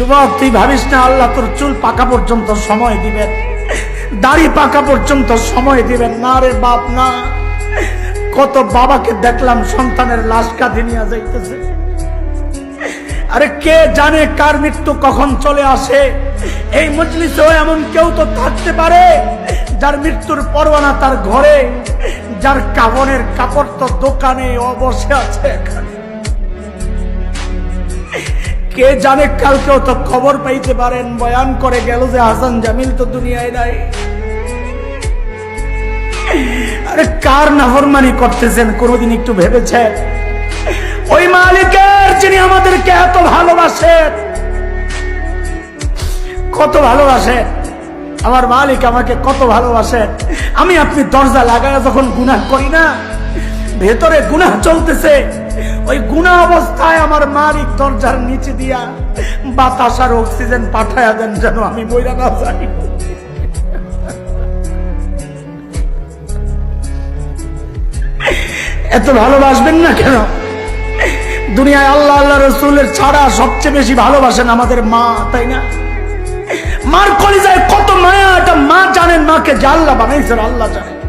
যুবক, তুই ভাবিস না আল্লাহ তোর চুল পাকা পর্যন্ত সময় দিবেন, দাড়ি পাকা পর্যন্ত সময় দিবেন। না রে বাপ, না। কত বাবাকে দেখলাম সন্তানের লাশ কাঁধে নিয়ে যাইতেছে। আরে কে জানে কার মৃত্যু কখন চলে আসে। এই মজলিসে এমন কেউ তো থাকতে পারে যার মৃত্যুর পরোয়ানা তার ঘরে, যার কাফনের কাপড় তো দোকানে বসে আছে এখানে। কে জানে কালকেও তো খবর পাইতে পারেন, বয়ান করে গেল যে হাসান জামিল তো দুনিয়ায় নাই। আরে কার নাফরমানি করতেছেন কোনদিন একটু ভেবেছেন? ওই মালিকের যিনি আমাদেরকে এত ভালোবাসেন, কত ভালোবাসেন। আমার মালিক আমাকে কত ভালোবাসেন। আমি আপনি দরজা লাগায় যখন গুনাহ করি না, ভেতরে গুনাহ চলতেছে, ওই গুনাহ অবস্থায় আমার মালিক দরজার নিচে দিয়া বাতাস আর অক্সিজেন পাঠায়া দেন যেন আমি মইরা না যাই। এত ভালোবাসবেন না কেন? দুনিয়ায় আল্লাহ আল্লাহ রসুলের ছাড়া সবচেয়ে বেশি ভালোবাসেন আমাদের মা, তাই না? মার কলিজায় কত মায়া, এটা মা জানেন। মাকে যে আল্লাহ বানাইছেন আল্লাহ জানেন।